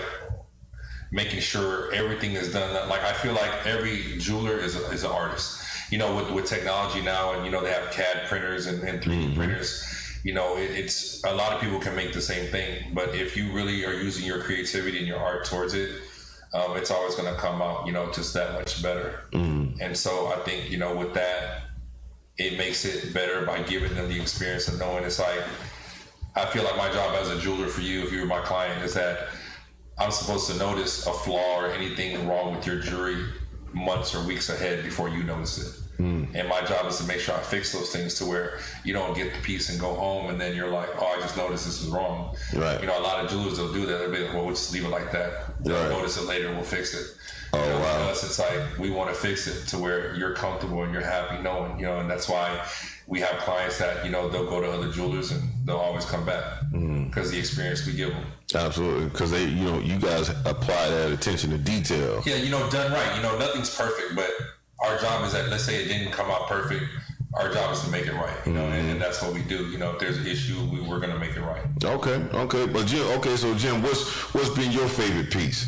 [SPEAKER 11] making sure everything is done. Like, I feel like every jeweler is an artist. With technology now, and they have CAD printers and 3D printers. It's a lot of people can make the same thing, but if you really are using your creativity and your art towards it, it's always going to come out, just that much better. And so I think, with that, it makes it better by giving them the experience of knowing it's like, I feel like my job as a jeweler for you, if you were my client, is that I'm supposed to notice a flaw or anything wrong with your jewelry months or weeks ahead before you notice it. And my job is to make sure I fix those things to where you don't get the piece and go home and then you're like, oh, I just noticed this was wrong.
[SPEAKER 2] Right.
[SPEAKER 11] You know, a lot of jewelers, they'll do that. They'll be like, well, we'll just leave it like that. They'll notice it later, we'll fix it.
[SPEAKER 2] Oh,
[SPEAKER 11] you know,
[SPEAKER 2] wow.
[SPEAKER 11] for us, it's like, we want to fix it to where you're comfortable and you're happy knowing, you know, and that's why we have clients that, you know, they'll go to other jewelers and they'll always come back because the experience we give them.
[SPEAKER 2] Absolutely, because they, you know, you guys apply that attention to detail.
[SPEAKER 11] Yeah, you know, done right. You know, nothing's perfect, but our job is that, let's say it didn't come out perfect, our job is to make it right, you know, and that's what we do. You know, if there's an issue, we're going to make it right.
[SPEAKER 2] Okay. But Jim, what's been your favorite piece?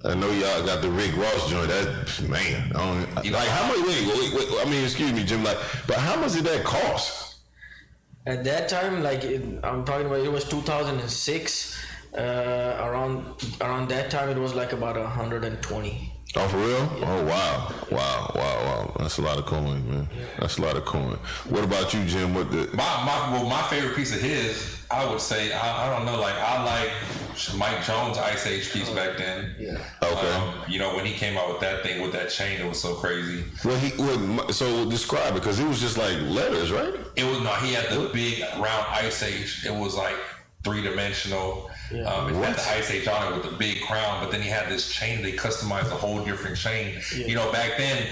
[SPEAKER 2] I know y'all got the Rick Ross joint. That, man, like how much? Wait, I mean, excuse me, Jim. Like, but how much did that cost?
[SPEAKER 12] At that time, like I'm talking about, it was 2006. Around that time, it was like about 120.
[SPEAKER 2] Oh, for real? Yeah. Oh, wow. That's a lot of coin, man. That's a lot of coin. What about you, Jim? What the
[SPEAKER 11] my favorite piece of his, I would say, I don't know, like I like Mike Jones' Ice Age piece back then.
[SPEAKER 12] Yeah.
[SPEAKER 2] Okay.
[SPEAKER 11] You know, when he came out with that thing with that chain, it was so crazy.
[SPEAKER 2] Well, so describe it, because it was just like letters, right?
[SPEAKER 11] It was he had the big round Ice Age. It was like 3-dimensional. It had the Ice Age on it with the big crown, but then he had this chain. They customized a whole different chain. Yeah. You know, back then,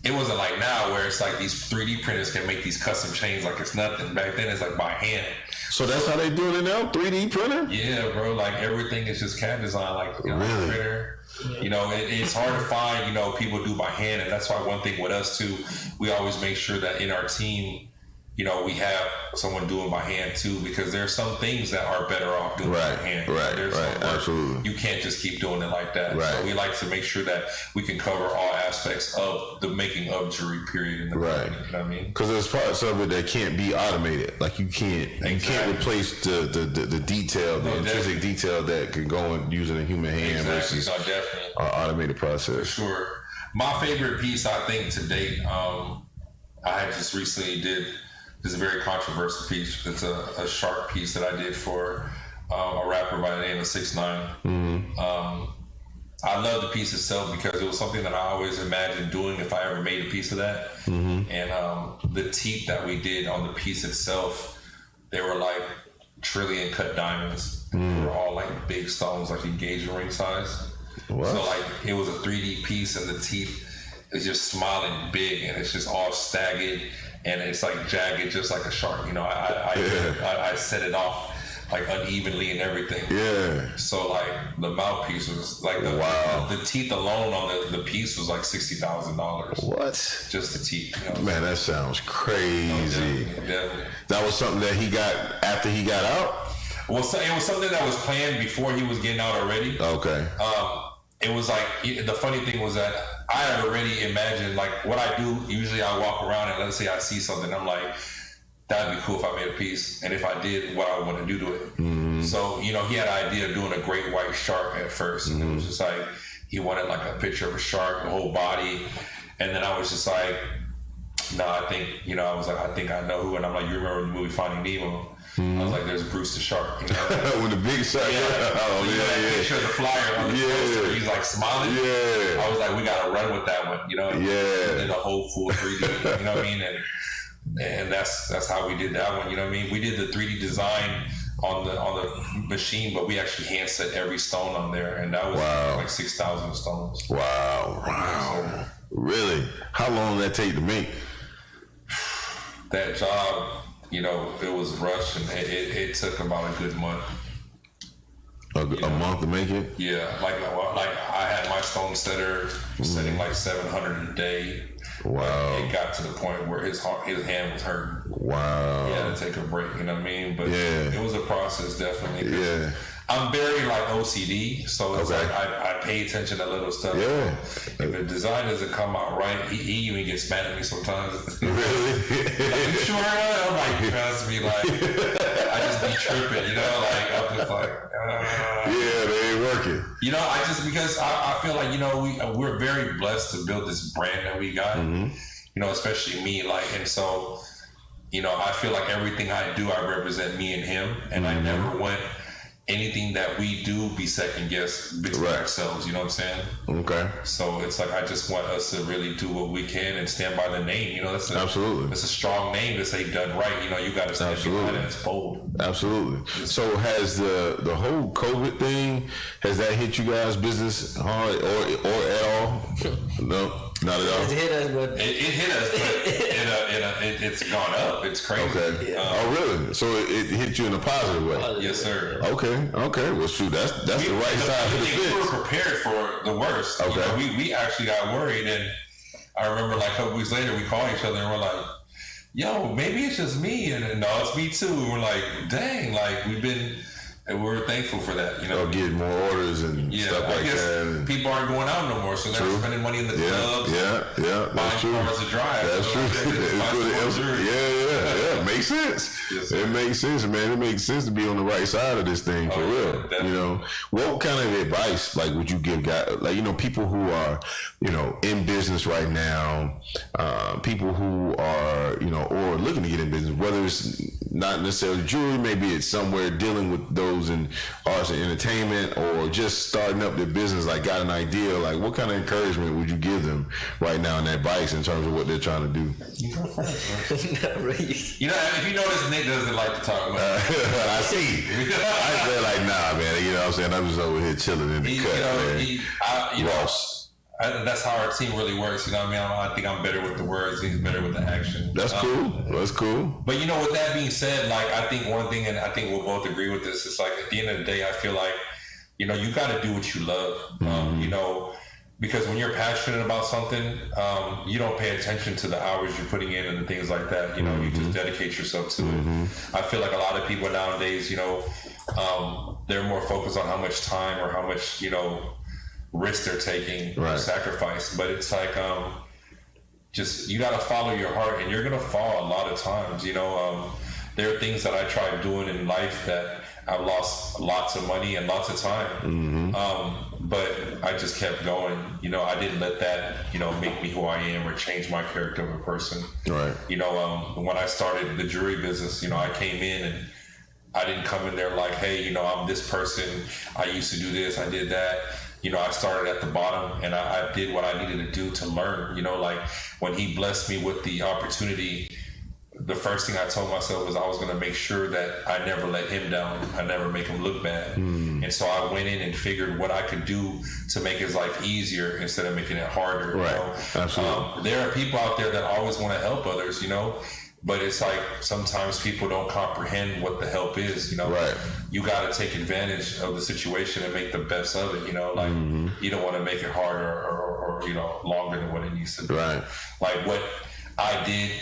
[SPEAKER 11] it wasn't like now where it's like these 3D printers can make these custom chains like it's nothing. Back then, it's like by hand.
[SPEAKER 2] So that's how they doing it now? 3D printer?
[SPEAKER 11] Yeah, bro. Like everything is just CAD design, like really? Printer. You know, it's hard to find. You know, people do by hand, and that's why one thing with us too, we always make sure that in our team, you know, we have someone doing by hand too, because there's some things that are better off doing by hand.
[SPEAKER 2] Right, absolutely.
[SPEAKER 11] You can't just keep doing it like that.
[SPEAKER 2] Right.
[SPEAKER 11] So we like to make sure that we can cover all aspects of the making of jewelry, period, in the company. You know what I mean?
[SPEAKER 2] Because there's parts of it that can't be automated. Like you can't replace the detail, the intrinsic detail that can go in using a human hand versus an automated process.
[SPEAKER 11] For sure. My favorite piece, I think, to date, I just recently did. This is a very controversial piece. It's a shark piece that I did for a rapper by the name of 6ix9ine. I love the piece itself because it was something that I always imagined doing if I ever made a piece of that. And the teeth that we did on the piece itself, they were like trillion cut diamonds. They were all like big stones, like engagement ring size. What? So like it was a 3D piece, and the teeth is just smiling big, and it's just all staggered. And it's like jagged, just like a shark. You know, I set it off like unevenly and everything.
[SPEAKER 2] Yeah.
[SPEAKER 11] So like the mouthpiece was like the teeth alone on the piece was like $60,000.
[SPEAKER 2] What?
[SPEAKER 11] Just the teeth. You know?
[SPEAKER 2] Man, that sounds crazy.
[SPEAKER 11] Definitely.
[SPEAKER 2] That was something that he got after he got out?
[SPEAKER 11] Well, so it was something that was planned before he was getting out already.
[SPEAKER 2] Okay.
[SPEAKER 11] It was like, the funny thing was that I had already imagined, like, what I do, usually I walk around and let's say I see something, I'm like, that'd be cool if I made a piece, and if I did, what I would want to do to it. So, you know, he had an idea of doing a great white shark at first, and it was just like, he wanted like a picture of a shark, the whole body, and then I was just like, no, I think, you know, I was like, I think I know who, and I'm like, you remember the movie Finding Nemo? I was like, there's Bruce the shark. You know?
[SPEAKER 2] With the big shark.
[SPEAKER 11] Picture of the flyer on the poster. He's like smiling.
[SPEAKER 2] Yeah.
[SPEAKER 11] I was like, we gotta run with that one. You know.
[SPEAKER 2] Yeah.
[SPEAKER 11] Did a whole full 3D. You know what I mean? And that's how we did that one. You know what I mean? We did the 3D design on the machine, but we actually hand set every stone on there, and that was like 6,000 stones.
[SPEAKER 2] Wow. Really? How long did that take to make?
[SPEAKER 11] That job. You know, it was rushed, and it took about a good month.
[SPEAKER 2] A month to make it?
[SPEAKER 11] Yeah, like I had my stone setter setting like 700 a day.
[SPEAKER 2] Wow.
[SPEAKER 11] It got to the point where his hand was hurting.
[SPEAKER 2] Wow.
[SPEAKER 11] He had to take a break, you know what I mean? But
[SPEAKER 2] yeah,
[SPEAKER 11] it was a process, definitely.
[SPEAKER 2] Yeah.
[SPEAKER 11] I'm very like OCD, so it's like I pay attention to little stuff.
[SPEAKER 2] Yeah.
[SPEAKER 11] If the design doesn't come out right, he even gets mad at me sometimes.
[SPEAKER 2] Really?
[SPEAKER 11] Like, you sure? I'm like, trust me, like I just be tripping, you know, like I'm just like,
[SPEAKER 2] yeah, they ain't working.
[SPEAKER 11] You know, because I feel like, you know, we're very blessed to build this brand that we got. You know, especially me, like, and so. I feel like everything I do, I represent me and him, and I never want anything that we do be second guessed between ourselves. You know what I'm saying?
[SPEAKER 2] Okay.
[SPEAKER 11] So it's like I just want us to really do what we can and stand by the name. That's
[SPEAKER 2] absolutely.
[SPEAKER 11] It's a strong name to say done right. You got to stand behind it. It's bold.
[SPEAKER 2] Absolutely. So has the whole COVID thing, has that hit you guys' business hard or at all? No. Not at all.
[SPEAKER 12] It hit us, but
[SPEAKER 11] it hit us, but it's gone up. It's crazy.
[SPEAKER 2] Okay. Yeah. Oh, really? So it hit you in a positive way?
[SPEAKER 11] Yes, sir.
[SPEAKER 2] Okay. Well, shoot, that's the right side of the fence.
[SPEAKER 11] We were prepared for the worst.
[SPEAKER 2] Okay.
[SPEAKER 11] We actually got worried, and I remember like a couple weeks later, we called each other and we're like, "Yo, maybe it's just me," and no, it's me too. And we're like, "Dang!" Like and we're thankful for that,
[SPEAKER 2] getting more orders and stuff like that. And
[SPEAKER 11] people aren't going out no more, so they're spending money in the clubs.
[SPEAKER 2] Yeah, that's true.
[SPEAKER 11] Buying cars to drive.
[SPEAKER 2] That's true. Yeah. Makes sense. Yes, it makes sense, man. It makes sense to be on the right side of this thing for real. Definitely. What kind of advice would you give guys, people who are, in business right now, people who are, or looking to get in business, whether it's not necessarily jewelry, maybe it's somewhere dealing with those in arts and entertainment, or just starting up their business, got an idea, what kind of encouragement would you give them right now in that advice in terms of what they're trying to do?
[SPEAKER 12] Not really.
[SPEAKER 11] If you notice, Nick doesn't like to talk about it.
[SPEAKER 2] I see. I feel nah, man, I'm saying, I'm just over here chilling in the cut, man. Ross.
[SPEAKER 11] That's how our team really works. I think I'm better with the words. He's better with the action.
[SPEAKER 2] That's cool. That's cool.
[SPEAKER 11] But with that being said, I think one thing, and I think we'll both agree with this, is at the end of the day, I feel like, you got to do what you love. Because when you're passionate about something, you don't pay attention to the hours you're putting in and the things like that. You just dedicate yourself to it. I feel like a lot of people nowadays, they're more focused on how much time or how much, risk they're taking, or sacrifice. But it's just you got to follow your heart, and you're gonna fall a lot of times. There are things that I tried doing in life that I've lost lots of money and lots of time. But I just kept going. I didn't let that make me who I am or change my character of a person.
[SPEAKER 2] Right.
[SPEAKER 11] When I started the jewelry business, I came in and I didn't come in there like, hey, I'm this person. I used to do this. I did that. I started at the bottom, and I did what I needed to do to learn. When he blessed me with the opportunity, the first thing I told myself was I was going to make sure that I never let him down. I never make him look bad. And so I went in and figured what I could do to make his life easier instead of making it harder.
[SPEAKER 2] Right. Absolutely.
[SPEAKER 11] There are people out there that always want to help others, but it's sometimes people don't comprehend what the help is,
[SPEAKER 2] Right.
[SPEAKER 11] You got to take advantage of the situation and make the best of it, you don't want to make it harder or longer than what it needs to be.
[SPEAKER 2] Right.
[SPEAKER 11] What I did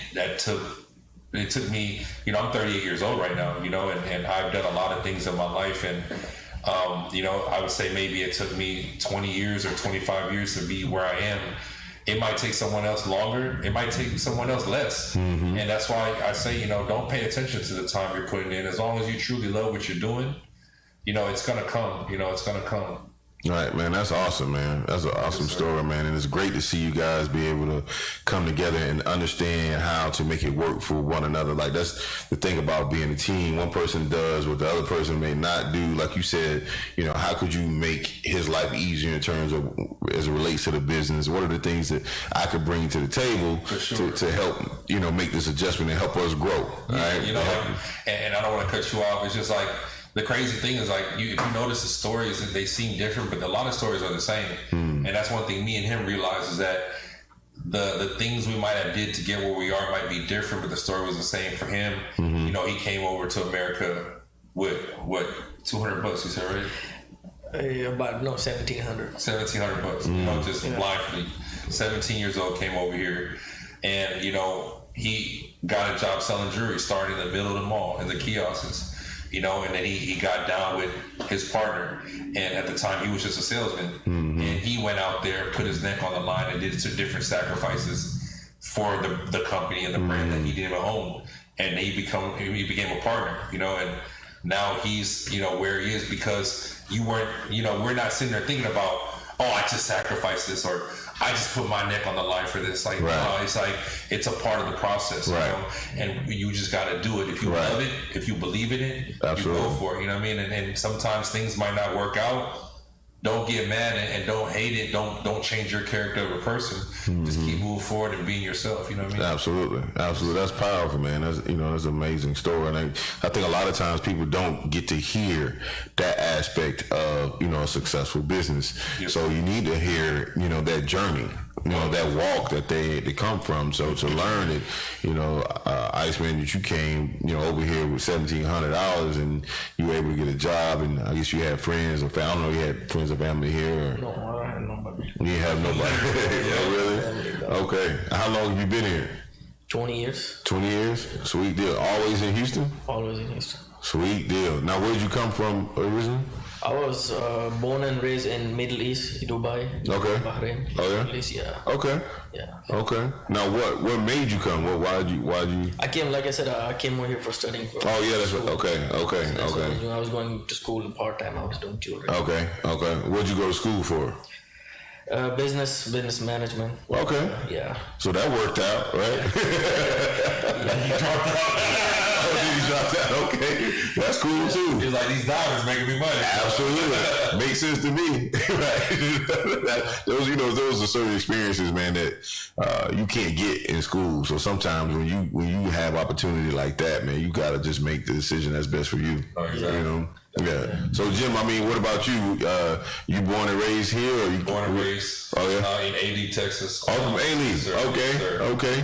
[SPEAKER 11] it took me, I'm 38 years old right now, and I've done a lot of things in my life, and I would say maybe it took me 20 years or 25 years to be where I am. It might take someone else longer. It might take someone else less. And that's why I say, don't pay attention to the time you're putting in. As long as you truly love what you're doing, it's going to come. It's going to come.
[SPEAKER 2] Right, man. That's awesome, man. That's an awesome story, man. And it's great to see you guys be able to come together and understand how to make it work for one another. That's the thing about being a team. One person does what the other person may not do. Like you said, how could you make his life easier in terms of as it relates to the business? What are the things that I could bring to the table to help, make this adjustment and help us grow?
[SPEAKER 11] Yeah,
[SPEAKER 2] right?
[SPEAKER 11] And I don't want to cut you off. It's just the crazy thing is if you notice the stories, they seem different, but a lot of stories are the same. And that's one thing me and him realized is that the things we might have did to get where we are might be different, but the story was the same for him. He came over to America with what, $200 you said, right?
[SPEAKER 12] About $1,700.
[SPEAKER 11] $1,700. Just blindly. 17 years old, came over here, and he got a job selling jewelry, starting in the middle of the mall in the kiosks. And then he got down with his partner, and at the time he was just a salesman, and he went out there, put his neck on the line, and did some different sacrifices for the company and the brand that he didn't own, and he became a partner, and now he's where he is because you weren't, we're not sitting there thinking about, oh, I just sacrificed this, or I just put my neck on the line for this. Like, no, it's like, it's a part of the process, you know? And you just got to do it. If you love it, if you believe in it, you go for it, you know what I mean? And sometimes things might not work out. Don't get mad and don't hate it. Don't change your character of a person. Just keep moving forward and being yourself. You know what I mean?
[SPEAKER 2] Absolutely. That's powerful, man. That's that's an amazing story. And I think a lot of times people don't get to hear that aspect of a successful business. So you need to hear that journey. That walk that they come from. So to learn it, Iceman, that you came, over here with $1,700 and you were able to get a job, and I guess you had friends or family. I don't know, you had friends or family here? Or?
[SPEAKER 12] No, I had nobody.
[SPEAKER 2] You didn't have nobody? Oh, really? Okay. How long have you been here?
[SPEAKER 12] 20 years.
[SPEAKER 2] 20 years? Sweet deal. Always in Houston?
[SPEAKER 12] Always in Houston.
[SPEAKER 2] Sweet deal. Now, where did you come from originally?
[SPEAKER 12] I was born and raised in Middle East, Dubai, Bahrain.
[SPEAKER 2] Oh yeah.
[SPEAKER 12] Middle East, yeah.
[SPEAKER 2] Okay.
[SPEAKER 12] Yeah.
[SPEAKER 2] Okay. Now, what made you come? Why'd you?
[SPEAKER 12] I came, like I said, I came over here for studying.
[SPEAKER 2] Oh yeah, that's right. Okay.
[SPEAKER 12] I was going to school part time. I was doing jewelry.
[SPEAKER 2] Okay. What'd you go to school for?
[SPEAKER 12] Business management.
[SPEAKER 2] Okay.
[SPEAKER 12] Yeah.
[SPEAKER 2] So that worked out, right?
[SPEAKER 11] You dropped out.
[SPEAKER 2] Oh, did you drop that? Okay. That's cool too.
[SPEAKER 11] He's like, these diamonds making me money.
[SPEAKER 2] Absolutely. Makes sense to me. Right. Those are certain experiences, man, that you can't get in school. So sometimes when you have opportunity like that, man, you gotta just make the decision that's best for you.
[SPEAKER 11] Oh, exactly.
[SPEAKER 2] Yeah. So Jim, I mean, what about you? You born and raised here, or you
[SPEAKER 11] born and raised?
[SPEAKER 2] Oh yeah.
[SPEAKER 11] In AD, Texas.
[SPEAKER 2] Oh, from AD. Okay.
[SPEAKER 11] Yes,
[SPEAKER 2] okay.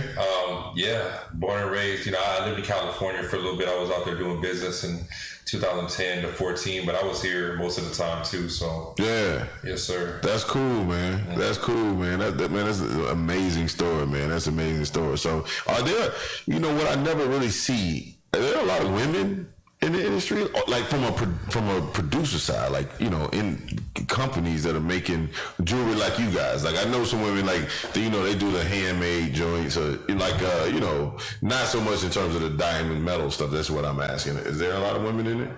[SPEAKER 11] Yeah, born and raised. I lived in California for a little bit. I was out there doing business in 2010 to 14, but I was here most of the time too. So
[SPEAKER 2] yeah.
[SPEAKER 11] Yes, sir.
[SPEAKER 2] That's cool, man. Yeah. That's cool, man. That's an amazing story, man. That's an amazing story. So are there? What I never really see. Are there a lot of women in the industry, like from a producer side, like in companies that are making jewelry like you guys? Like I know some women, like they do the handmade joints, or not so much in terms of the diamond metal stuff. That's what I'm asking. Is there a lot of women in it?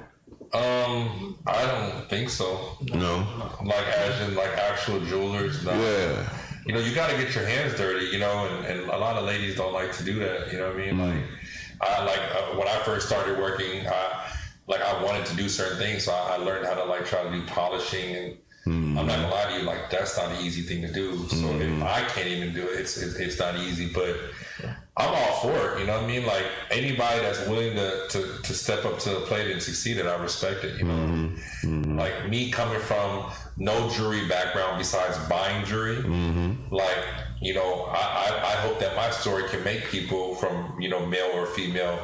[SPEAKER 11] I don't think so.
[SPEAKER 2] No.
[SPEAKER 11] Like as in like actual jewelers. No.
[SPEAKER 2] Yeah.
[SPEAKER 11] You got to get your hands dirty. And a lot of ladies don't like to do that. You know what I mean? When I first started working, I wanted to do certain things, so I learned how to try to do polishing, and I'm not gonna lie to you, that's not an easy thing to do. So if I can't even do it, it's not easy. But I'm all for it. You know what I mean? Like anybody that's willing to step up to the plate and succeed, it, I respect it. Like me coming from no jewelry background besides buying jewelry, I hope that my story can make people from male or female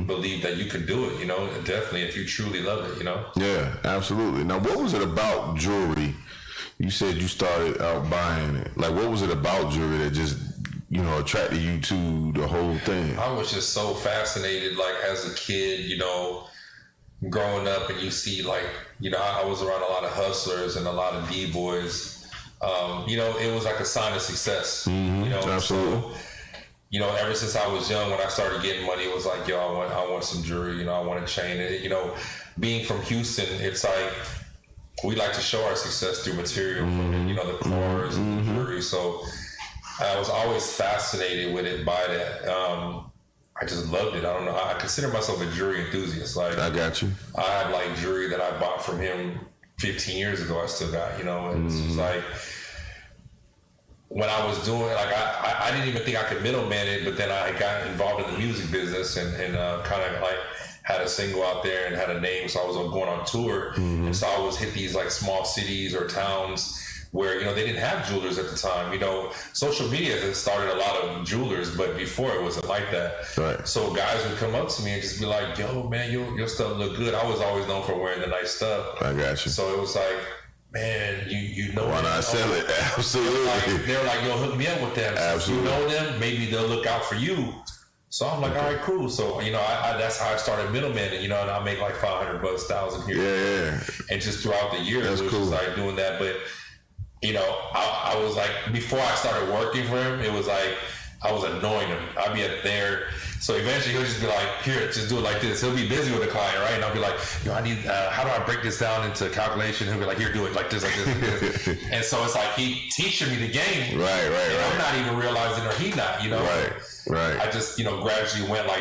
[SPEAKER 11] believe that you can do it. Definitely if you truly love it.
[SPEAKER 2] Yeah, absolutely. Now, what was it about jewelry? You said you started out buying it. Like, what was it about jewelry that just attracted you to the whole thing?
[SPEAKER 11] I was just so fascinated. Like as a kid, growing up, and you see I was around a lot of hustlers and a lot of D-boys. It was like a sign of success.
[SPEAKER 2] Absolutely.
[SPEAKER 11] So, ever since I was young, when I started getting money, it was like, I want some jewelry. I want a chain. And, being from Houston, it's like we like to show our success through material, the cars and the jewelry. So I was always fascinated with it by that. I just loved it. I don't know. I consider myself a jewelry enthusiast. I
[SPEAKER 2] got you.
[SPEAKER 11] I have jewelry that I bought from him 15 years ago. I still got, and it's just like when I was doing I didn't even think I could middleman it, but then I got involved in the music business and kind of had a single out there and had a name. So I was going on tour, and so I was hit these small cities or towns where they didn't have jewelers at the time. Social media has started a lot of jewelers, but before it wasn't like that.
[SPEAKER 2] Right.
[SPEAKER 11] So guys would come up to me and just be like, "Yo, man, your stuff look good." I was always known for wearing the nice stuff.
[SPEAKER 2] I got you.
[SPEAKER 11] So it was like, man, you know.
[SPEAKER 2] Why not sell it? Absolutely.
[SPEAKER 11] They're like, "Yo, hook me up with them."
[SPEAKER 2] Absolutely.
[SPEAKER 11] You know them, maybe they'll look out for you. So I'm like, all right, cool. So I that's how I started middleman, and I make like $500, $1,000 here.
[SPEAKER 2] Yeah.
[SPEAKER 11] And just throughout the year,
[SPEAKER 2] that's
[SPEAKER 11] it was
[SPEAKER 2] cool.
[SPEAKER 11] just doing that, but. I was like, before I started working for him, it was like I was annoying him. I'd be at there. So eventually he'll just be like, here, just do it like this. He'll be busy with the client, right? And I'll be like, yo, I need, how do I break this down into calculation? He'll be like, here, do it like this, like this, like this. And so it's like he teaching me the game.
[SPEAKER 2] Right.
[SPEAKER 11] I'm not even realizing, or he not, you know?
[SPEAKER 2] Right.
[SPEAKER 11] I just, gradually went like